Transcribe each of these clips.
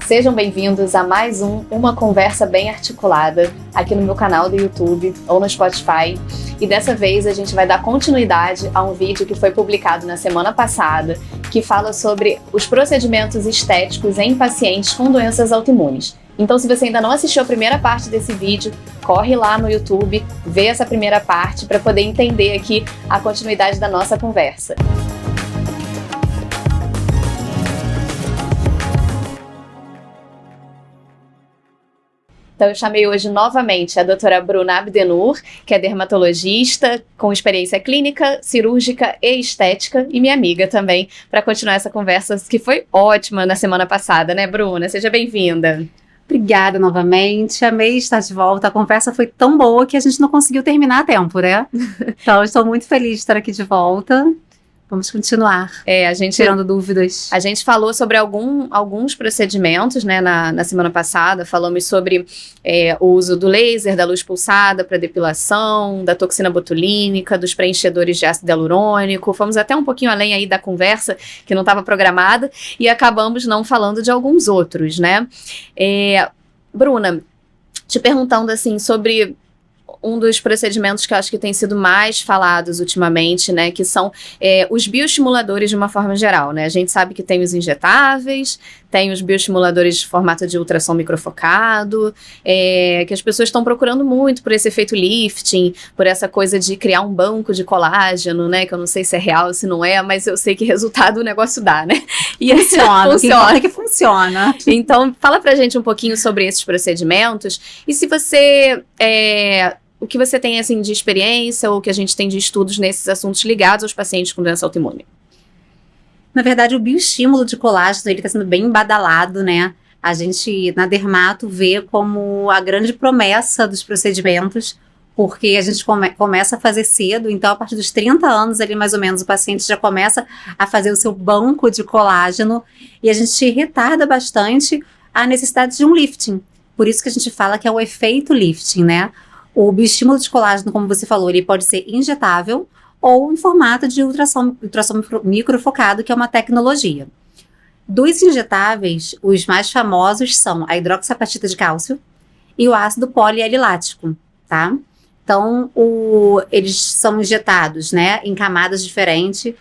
Sejam bem-vindos a mais Uma Conversa Bem Articulada, aqui no meu canal do YouTube ou no Spotify. E dessa vez a gente vai dar continuidade a um vídeo que foi publicado na semana passada, que fala sobre os procedimentos estéticos em pacientes com doenças autoimunes. Então, se você ainda não assistiu a primeira parte desse vídeo, corre lá no YouTube, vê essa primeira parte para poder entender aqui a continuidade da nossa conversa. Então eu chamei hoje novamente a doutora Bruna Abdenur, que é dermatologista com experiência clínica, cirúrgica e estética, e minha amiga também, para continuar essa conversa que foi ótima na semana passada, né, Bruna? Seja bem-vinda. Obrigada novamente, amei estar de volta. A conversa foi tão boa que a gente não conseguiu terminar a tempo, né? Então estou muito feliz de estar aqui de volta. Vamos continuar tirando dúvidas. A gente falou sobre alguns procedimentos, né, na semana passada. Falamos sobre o uso do laser, da luz pulsada para depilação, da toxina botulínica, dos preenchedores de ácido hialurônico. Fomos até um pouquinho além aí da conversa, que não estava programada, e acabamos não falando de alguns outros, né? Bruna, te perguntando assim sobre um dos procedimentos que eu acho que tem sido mais falados ultimamente, né, que são os bioestimuladores de uma forma geral, né? A gente sabe que tem os injetáveis, tem os bioestimuladores de formato de ultrassom microfocado, que as pessoas estão procurando muito por esse efeito lifting, por essa coisa de criar um banco de colágeno, né, que eu não sei se é real, se não é, mas eu sei que resultado o negócio dá, né? E funciona. Que funciona. Então, fala pra gente um pouquinho sobre esses procedimentos, e se você... o que você tem assim de experiência ou que a gente tem de estudos nesses assuntos ligados aos pacientes com doença autoimune? Na verdade, o bioestímulo de colágeno, ele está sendo bem badalado, né? A gente, na dermato, vê como a grande promessa dos procedimentos, porque a gente começa a fazer cedo, então a partir dos 30 anos, ali mais ou menos, o paciente já começa a fazer o seu banco de colágeno, e a gente retarda bastante a necessidade de um lifting. Por isso que a gente fala que é o efeito lifting, né? O bioestímulo de colágeno, como você falou, ele pode ser injetável ou em formato de ultrassom microfocado, que é uma tecnologia. Dos injetáveis, os mais famosos são a hidroxiapatita de cálcio e o ácido polialilático, tá? Então, eles são injetados, né, em camadas diferentes,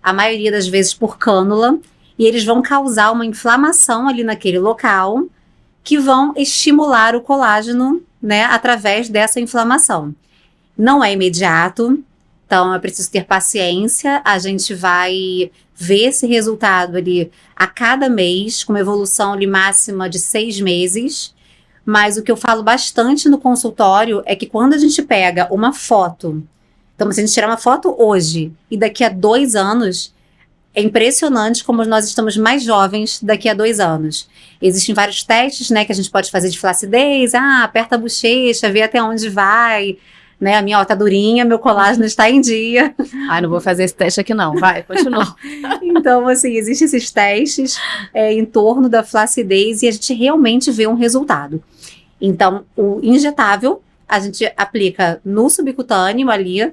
a maioria das vezes por cânula, e eles vão causar uma inflamação ali naquele local, que vão estimular o colágeno, né, através dessa inflamação. Não é imediato, então é preciso ter paciência, a gente vai ver esse resultado ali a cada mês, com uma evolução ali máxima de 6 meses, mas o que eu falo bastante no consultório é que quando a gente pega uma foto, então se a gente tirar uma foto hoje e daqui a 2 anos, é impressionante como nós estamos mais jovens daqui a 2 anos. Existem vários testes, né, que a gente pode fazer de flacidez, aperta a bochecha, vê até onde vai, né, a minha ó, tá durinha, meu colágeno está em dia. Não vou fazer esse teste aqui não, vai, continua. Então, assim, existem esses testes em torno da flacidez e a gente realmente vê um resultado. Então, o injetável, a gente aplica no subcutâneo ali,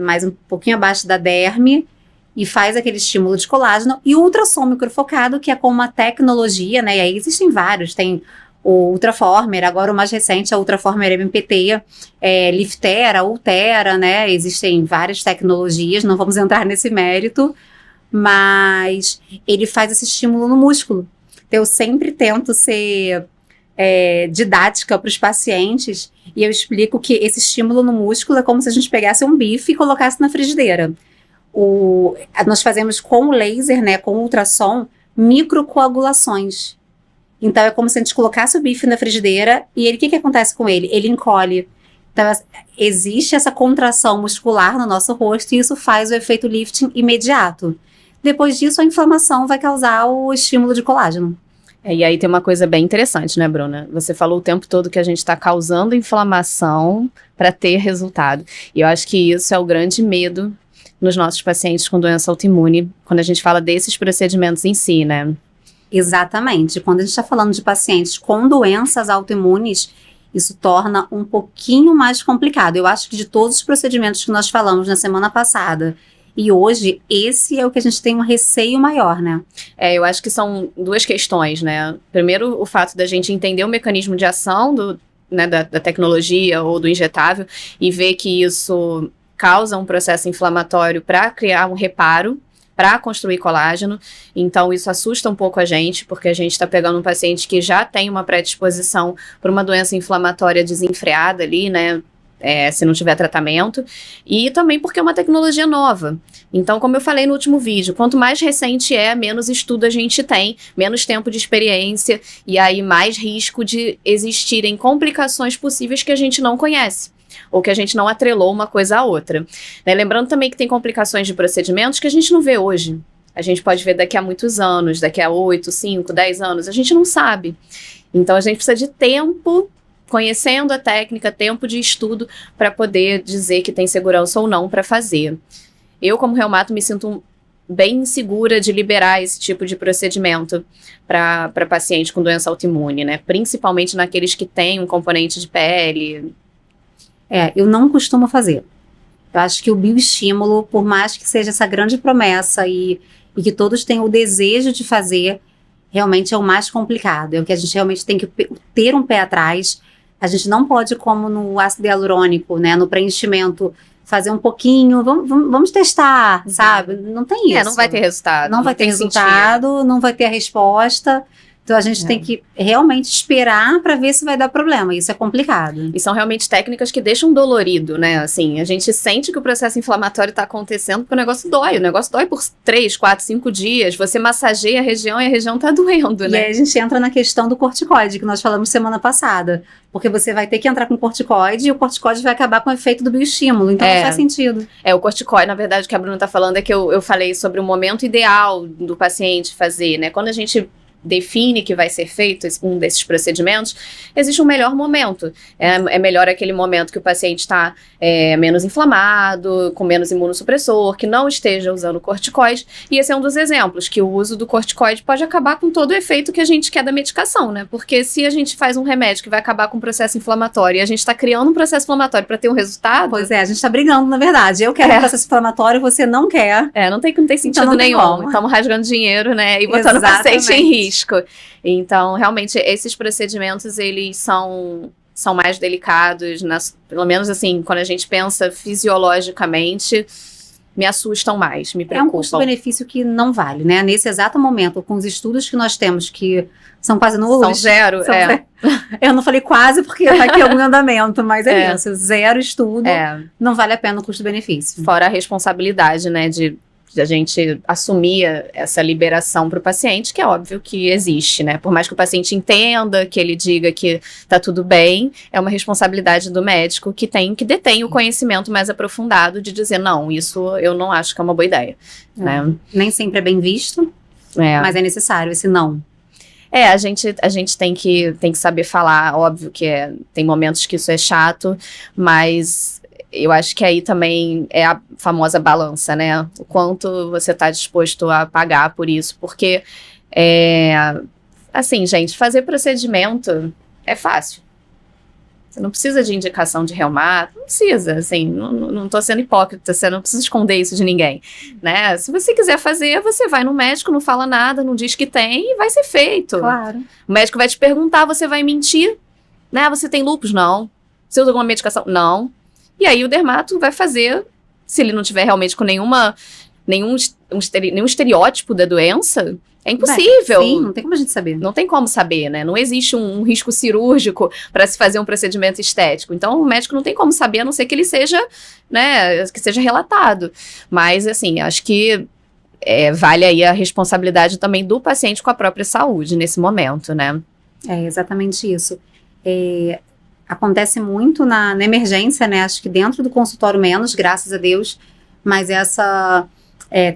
mais um pouquinho abaixo da derme, e faz aquele estímulo de colágeno, e o ultrassom microfocado, que é com uma tecnologia, né, e aí existem vários, tem o Ultraformer, agora o mais recente é o Ultraformer MPT, Liftera, Ultera, né, existem várias tecnologias, não vamos entrar nesse mérito, mas ele faz esse estímulo no músculo. Então, eu sempre tento ser didática para os pacientes, e eu explico que esse estímulo no músculo é como se a gente pegasse um bife e colocasse na frigideira. Nós fazemos com o laser, né, com o ultrassom, microcoagulações. Então, é como se a gente colocasse o bife na frigideira e o que acontece com ele? Ele encolhe. Então, existe essa contração muscular no nosso rosto e isso faz o efeito lifting imediato. Depois disso, a inflamação vai causar o estímulo de colágeno. E aí tem uma coisa bem interessante, né, Bruna? Você falou o tempo todo que a gente está causando inflamação para ter resultado. E eu acho que isso é o grande medo nos nossos pacientes com doença autoimune, quando a gente fala desses procedimentos em si, né? Exatamente. Quando a gente está falando de pacientes com doenças autoimunes, isso torna um pouquinho mais complicado. Eu acho que de todos os procedimentos que nós falamos na semana passada E hoje, esse é o que a gente tem um receio maior, né? Eu acho que são duas questões, né? Primeiro, o fato da gente entender o mecanismo de ação da tecnologia ou do injetável e ver que isso causa um processo inflamatório para criar um reparo, para construir colágeno. Então, isso assusta um pouco a gente, porque a gente está pegando um paciente que já tem uma predisposição para uma doença inflamatória desenfreada ali, né? Se não tiver tratamento, e também porque é uma tecnologia nova. Então, como eu falei no último vídeo, quanto mais recente menos estudo a gente tem, menos tempo de experiência, e aí mais risco de existirem complicações possíveis que a gente não conhece, ou que a gente não atrelou uma coisa à outra. Né? Lembrando também que tem complicações de procedimentos que a gente não vê hoje. A gente pode ver daqui a muitos anos, daqui a 8, 5, 10 anos, a gente não sabe. Então, a gente precisa de tempo, conhecendo a técnica, tempo de estudo para poder dizer que tem segurança ou não para fazer. Eu, como reumato, me sinto bem insegura de liberar esse tipo de procedimento para paciente com doença autoimune, né? Principalmente naqueles que têm um componente de pele. Eu não costumo fazer. Eu acho que o bioestímulo, por mais que seja essa grande promessa e que todos tenham o desejo de fazer, realmente é o mais complicado. É o que a gente realmente tem que ter um pé atrás. A gente não pode, como no ácido hialurônico, né, no preenchimento, fazer um pouquinho, vamos testar, sabe? Não tem isso. Não vai ter resultado. Não vai ter resultado, não vai ter a resposta. Então, a gente tem que realmente esperar para ver se vai dar problema. Isso é complicado. E são realmente técnicas que deixam dolorido, né? Assim, a gente sente que o processo inflamatório está acontecendo porque o negócio dói. O negócio dói por 3, 4, 5 dias. Você massageia a região e a região tá doendo, né? E aí a gente entra na questão do corticoide, que nós falamos semana passada. Porque você vai ter que entrar com corticoide e o corticoide vai acabar com o efeito do bioestímulo. Então, não faz sentido. O corticoide, na verdade, o que a Bruna tá falando é que eu falei sobre o momento ideal do paciente fazer, né? Quando a gente define que vai ser feito um desses procedimentos, existe um melhor momento. É melhor aquele momento que o paciente está menos inflamado, com menos imunossupressor, que não esteja usando corticoide. E esse é um dos exemplos, que o uso do corticoide pode acabar com todo o efeito que a gente quer da medicação, né? Porque se a gente faz um remédio que vai acabar com um processo inflamatório e a gente está criando um processo inflamatório para ter um resultado... Pois a gente está brigando, na verdade. Eu quero um processo inflamatório, você não quer. Não tem sentido então nenhum. Estamos rasgando dinheiro, né? E botando o paciente em risco. Então, realmente, esses procedimentos, eles são mais delicados, pelo menos assim, quando a gente pensa fisiologicamente, me assustam mais, me preocupam. É um custo-benefício que não vale, né? Nesse exato momento, com os estudos que nós temos, que são quase nulos. São zero, Eu não falei quase porque vai ter algum andamento, mas isso, zero estudo, não vale a pena o custo-benefício. Fora a responsabilidade, né, de a gente assumir essa liberação para o paciente, que é óbvio que existe, né? Por mais que o paciente entenda, que ele diga que tá tudo bem, é uma responsabilidade do médico que detém o conhecimento mais aprofundado de dizer, não, isso eu não acho que é uma boa ideia. Né? Nem sempre é bem visto, mas é necessário esse não. A gente tem que saber falar, óbvio que tem momentos que isso é chato, mas eu acho que aí também é a famosa balança, né? O quanto você está disposto a pagar por isso. Porque, assim, gente, fazer procedimento é fácil. Você não precisa de indicação de reumato, não precisa, assim, não tô sendo hipócrita, você não precisa esconder isso de ninguém, né? Se você quiser fazer, você vai no médico, não fala nada, não diz que tem e vai ser feito. Claro. O médico vai te perguntar, você vai mentir, né? Você tem lúpus? Não. Você usa alguma medicação? Não. E aí o dermato vai fazer, se ele não tiver realmente com nenhum estereótipo da doença, é impossível. Sim, não tem como a gente saber. Não tem como saber, né? Não existe um risco cirúrgico para se fazer um procedimento estético. Então, o médico não tem como saber, a não ser que ele seja, né, que seja relatado. Mas, assim, acho que vale aí a responsabilidade também do paciente com a própria saúde nesse momento, né? É exatamente isso. Acontece muito na emergência, né? Acho que dentro do consultório menos, graças a Deus. Mas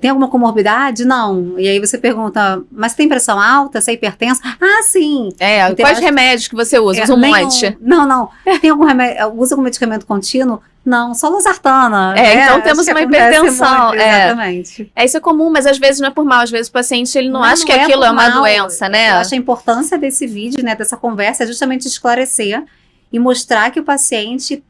tem alguma comorbidade? Não. E aí você pergunta, mas tem pressão alta? Você é hipertensa? Ah, sim. Então, quais remédios que você usa? Usa um monte? Não. Tem algum remédio? Usa algum medicamento contínuo? Não, só losartana. Então temos uma hipertensão. Muito, exatamente. Isso é comum, mas às vezes não é por mal. Às vezes o paciente ele não acha que aquilo é uma doença, né? Eu acho a importância desse vídeo, né, dessa conversa, é justamente esclarecer e mostrar que o paciente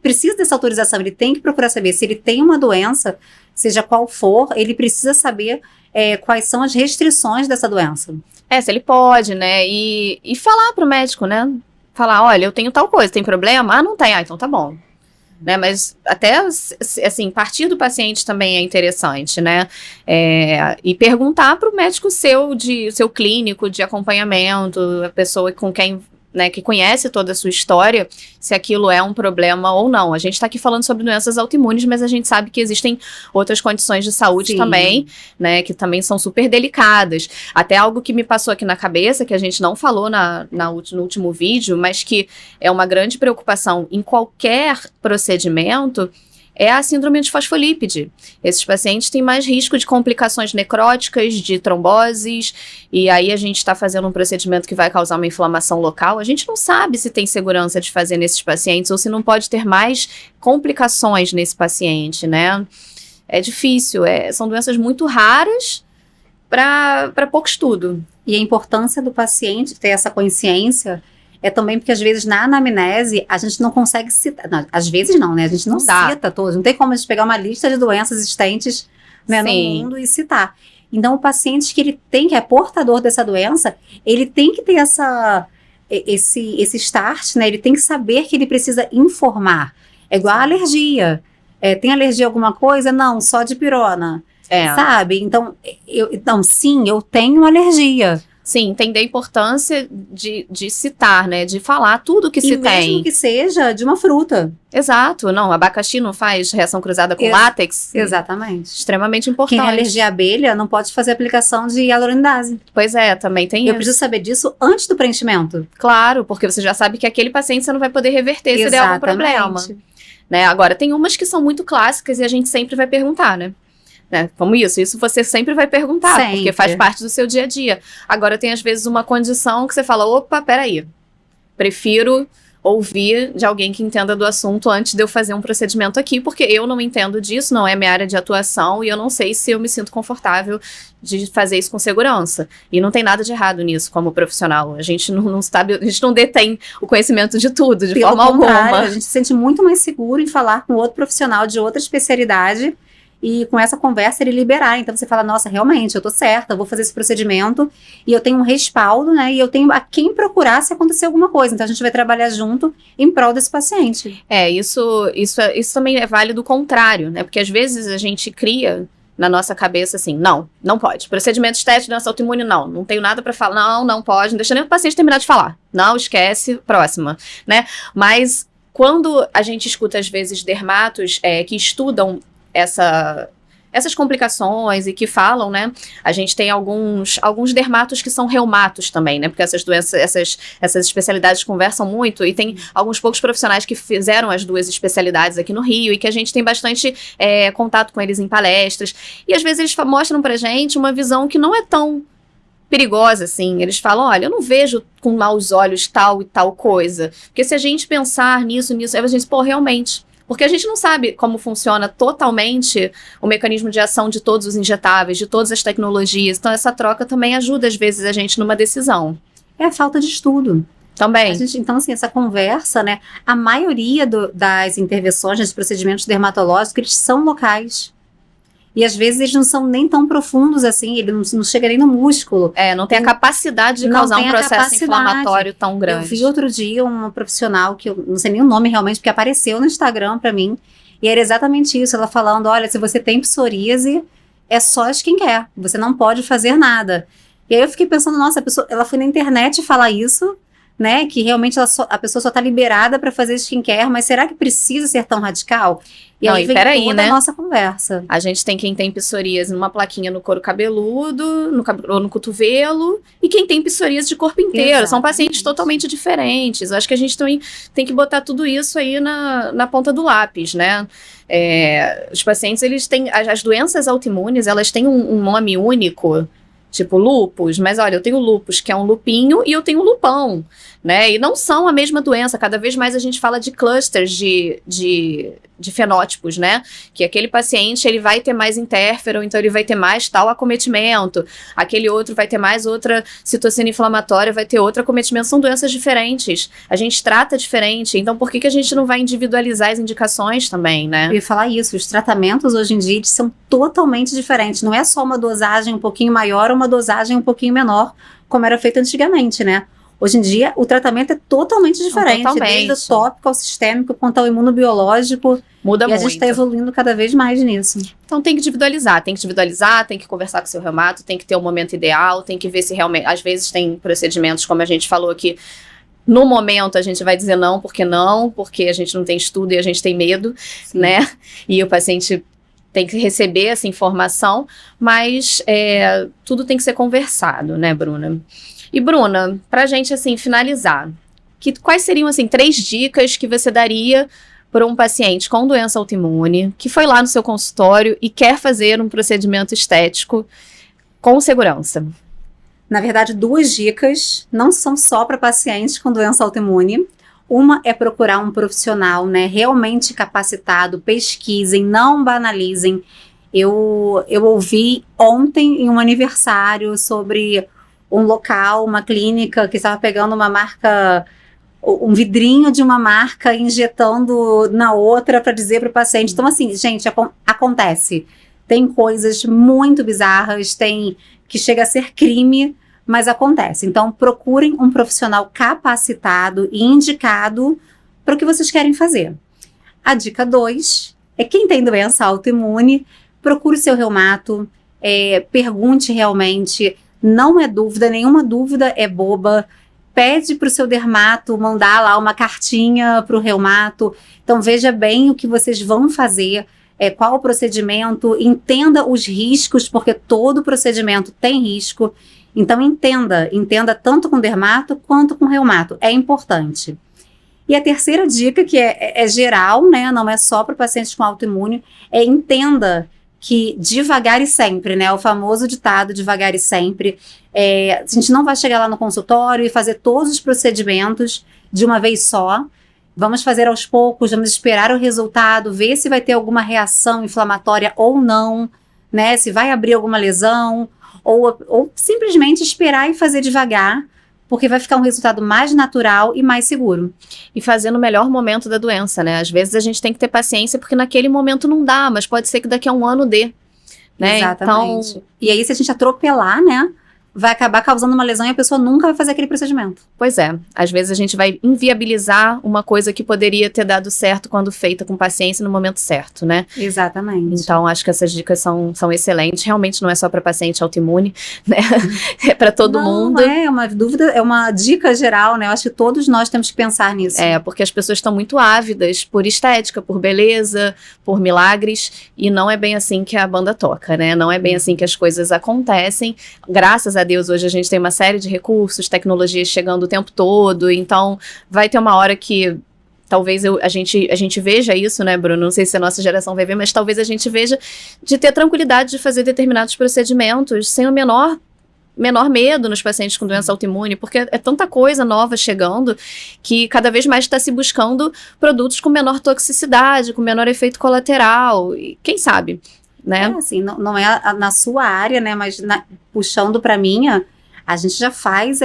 precisa dessa autorização, ele tem que procurar saber se ele tem uma doença, seja qual for, ele precisa saber quais são as restrições dessa doença. Se ele pode, né? E falar pro médico, né? Falar, olha, eu tenho tal coisa, tem problema? Ah, não tem. Ah, então tá bom. Né, mas até, assim, partir do paciente também é interessante, né? E perguntar para o médico seu clínico de acompanhamento, a pessoa com quem, né, que conhece toda a sua história, se aquilo é um problema ou não. A gente está aqui falando sobre doenças autoimunes, mas a gente sabe que existem outras condições de saúde Sim. também, né, que também são super delicadas. Até algo que me passou aqui na cabeça, que a gente não falou no último vídeo, mas que é uma grande preocupação em qualquer procedimento, é a síndrome de fosfolípide. Esses pacientes têm mais risco de complicações necróticas, de tromboses, e aí a gente está fazendo um procedimento que vai causar uma inflamação local. A gente não sabe se tem segurança de fazer nesses pacientes ou se não pode ter mais complicações nesse paciente, né? É difícil, são doenças muito raras para pouco estudo. E a importância do paciente ter essa consciência também porque, às vezes, na anamnese, a gente não consegue citar. Não, às vezes não, né? A gente não cita todos. Não tem como a gente pegar uma lista de doenças existentes, né, no mundo e citar. Então, o paciente que é portador dessa doença, ele tem que ter esse start, né? Ele tem que saber que ele precisa informar. É igual a alergia. Tem alergia a alguma coisa? Não, só de pirona. Sabe? Então, sim, eu tenho alergia. Sim, entender a importância de citar, né? De falar tudo que se tem. Mesmo que seja de uma fruta. Exato. Não, abacaxi não faz reação cruzada com látex? Exatamente. Extremamente importante. Quem tem alergia à abelha não pode fazer aplicação de hialuronidase. Pois é, também tem isso. Eu preciso saber disso antes do preenchimento. Claro, porque você já sabe que aquele paciente você não vai poder reverter se der algum problema. Né? Agora, tem umas que são muito clássicas e a gente sempre vai perguntar, né? Como isso você sempre vai perguntar, porque faz parte do seu dia a dia. Agora tem às vezes uma condição que você fala, opa, peraí, prefiro ouvir de alguém que entenda do assunto antes de eu fazer um procedimento aqui, porque eu não entendo disso, não é minha área de atuação e eu não sei se eu me sinto confortável de fazer isso com segurança. E não tem nada de errado nisso como profissional. A gente não sabe, a gente não detém o conhecimento de tudo, de forma alguma. A gente se sente muito mais seguro em falar com outro profissional de outra especialidade e com essa conversa ele liberar. Então você fala, nossa, realmente, eu tô certa, eu vou fazer esse procedimento e eu tenho um respaldo, né? E eu tenho a quem procurar se acontecer alguma coisa. Então a gente vai trabalhar junto em prol desse paciente. Isso também é válido do contrário, né? Porque às vezes a gente cria na nossa cabeça assim, não pode. Procedimento estético, doença autoimune, não tenho nada para falar, não pode, não deixa nem o paciente terminar de falar. Não, esquece, próxima, né? Mas quando a gente escuta às vezes dermatos que estudam essas complicações e que falam, né? A gente tem alguns dermatos que são reumatos também, né? Porque essas doenças, essas especialidades conversam muito e tem alguns poucos profissionais que fizeram as duas especialidades aqui no Rio e que a gente tem bastante contato com eles em palestras. E às vezes eles mostram pra gente uma visão que não é tão perigosa, assim. Eles falam, olha, eu não vejo com maus olhos tal e tal coisa. Porque se a gente pensar nisso, aí a gente, realmente... Porque a gente não sabe como funciona totalmente o mecanismo de ação de todos os injetáveis, de todas as tecnologias. Então, essa troca também ajuda, às vezes, a gente numa decisão. É a falta de estudo. Também. Então, assim, essa conversa, né? A maioria das intervenções, dos procedimentos dermatológicos, eles são locais. E às vezes eles não são nem tão profundos assim, ele não chega nem no músculo. Não tem a capacidade de causar um processo inflamatório tão grande. Eu vi outro dia uma profissional, que eu não sei nem o nome realmente, porque apareceu no Instagram pra mim, e era exatamente isso, ela falando, olha, se você tem psoríase, é só skincare, você não pode fazer nada. E aí eu fiquei pensando, nossa, ela foi na internet falar isso, né, que realmente a pessoa só tá liberada para fazer skincare, mas será que precisa ser tão radical? E aí vem toda a nossa conversa. A gente tem quem tem psoríase numa plaquinha no couro cabeludo, ou no cotovelo, e quem tem psoríase de corpo inteiro. Exatamente. São pacientes totalmente diferentes. Eu acho que a gente também tem que botar tudo isso aí na ponta do lápis, né? Os pacientes, eles têm... As doenças autoimunes, elas têm um nome único, tipo lúpus, mas olha, eu tenho lúpus, que é um lupinho, e eu tenho um lupão, né? E não são a mesma doença. Cada vez mais a gente fala de clusters de fenótipos, né? Que aquele paciente, ele vai ter mais interferon, então ele vai ter mais tal acometimento. Aquele outro vai ter mais outra citocina inflamatória, vai ter outro acometimento. São doenças diferentes. A gente trata diferente. Então, por que a gente não vai individualizar as indicações também, né? Eu ia falar isso. Os tratamentos hoje em dia eles são totalmente diferentes. Não é só uma dosagem um pouquinho maior ou uma dosagem um pouquinho menor, como era feito antigamente, né? Hoje em dia, o tratamento é totalmente diferente, desde o tópico ao sistêmico, quanto ao imunobiológico. Muda muito. E a gente está evoluindo cada vez mais nisso. Então tem que individualizar, tem que conversar com o seu reumato, tem que ter um momento ideal, tem que ver se realmente... Às vezes tem procedimentos, como a gente falou aqui, no momento a gente vai dizer não, porque a gente não tem estudo e a gente tem medo, sim, né? E o paciente tem que receber essa informação, mas tudo tem que ser conversado, né, Bruna? E, Bruna, pra gente, assim, finalizar, quais seriam, assim, 3 dicas que você daria para um paciente com doença autoimune que foi lá no seu consultório e quer fazer um procedimento estético com segurança? Na verdade, 2 dicas não são só para pacientes com doença autoimune. Uma é procurar um profissional, né, realmente capacitado, pesquisem, não banalizem. Eu ouvi ontem em um aniversário sobre um local, uma clínica que estava pegando uma marca, um vidrinho de uma marca, injetando na outra para dizer para o paciente. Então, assim, gente, acontece. Tem coisas muito bizarras, tem que chega a ser crime, mas acontece. Então, procurem um profissional capacitado e indicado para o que vocês querem fazer. A dica 2 é quem tem doença autoimune, procure o seu reumato, pergunte realmente. Não é dúvida, nenhuma dúvida é boba. Pede para o seu dermato mandar lá uma cartinha para o reumato. Então, veja bem o que vocês vão fazer, qual o procedimento, entenda os riscos, porque todo procedimento tem risco. Então, entenda tanto com dermato quanto com reumato. É importante. E a terceira dica, que é geral, né? Não é só para pacientes com autoimune, entenda que devagar e sempre, né? O famoso ditado devagar e sempre. A gente não vai chegar lá no consultório e fazer todos os procedimentos de uma vez só. Vamos fazer aos poucos, vamos esperar o resultado, ver se vai ter alguma reação inflamatória ou não, né? Se vai abrir alguma lesão, ou simplesmente esperar e fazer devagar, porque vai ficar um resultado mais natural e mais seguro. E fazer no melhor momento da doença, né? Às vezes a gente tem que ter paciência, porque naquele momento não dá, mas pode ser que daqui a um ano dê, né? Exatamente. Então, e aí, se a gente atropelar, né, vai acabar causando uma lesão e a pessoa nunca vai fazer aquele procedimento. Pois é. Às vezes a gente vai inviabilizar uma coisa que poderia ter dado certo quando feita com paciência no momento certo, né? Exatamente. Então, acho que essas dicas são excelentes. Realmente não é só para paciente autoimune, né? É para todo mundo. É uma dúvida, é uma dica geral, né? Eu acho que todos nós temos que pensar nisso. Porque as pessoas estão muito ávidas por estética, por beleza, por milagres, e não é bem assim que a banda toca, né? Não é bem assim que as coisas acontecem. Graças a Deus, hoje a gente tem uma série de recursos, tecnologias chegando o tempo todo, então vai ter uma hora que talvez a gente veja isso, né, Bruno? Não sei se a nossa geração vai ver, mas talvez a gente veja de ter tranquilidade de fazer determinados procedimentos sem o menor medo nos pacientes com doença autoimune, porque é tanta coisa nova chegando que cada vez mais está se buscando produtos com menor toxicidade, com menor efeito colateral, e quem sabe, né? Assim, não é na sua área, né, mas puxando para minha, a gente já faz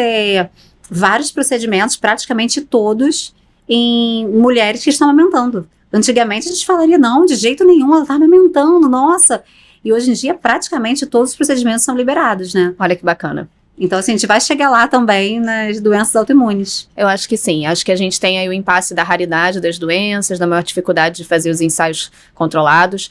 vários procedimentos, praticamente todos, em mulheres que estão amamentando. Antigamente a gente falaria, não, de jeito nenhum, ela está amamentando, nossa. E hoje em dia, praticamente todos os procedimentos são liberados, né? Olha que bacana. Então, assim, a gente vai chegar lá também nas doenças autoimunes. Eu acho que sim. Acho que a gente tem aí o impasse da raridade das doenças, da maior dificuldade de fazer os ensaios controlados.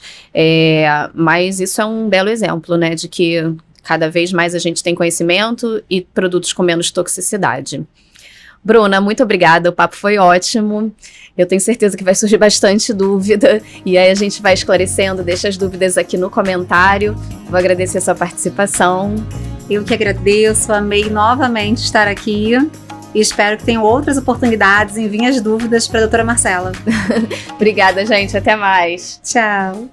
Mas isso é um belo exemplo, né? De que cada vez mais a gente tem conhecimento e produtos com menos toxicidade. Bruna, muito obrigada. O papo foi ótimo. Eu tenho certeza que vai surgir bastante dúvida. E aí a gente vai esclarecendo. Deixa as dúvidas aqui no comentário. Vou agradecer a sua participação. Eu que agradeço, amei novamente estar aqui e espero que tenham outras oportunidades. Enviem as dúvidas para a doutora Marcela. Obrigada, gente. Até mais. Tchau.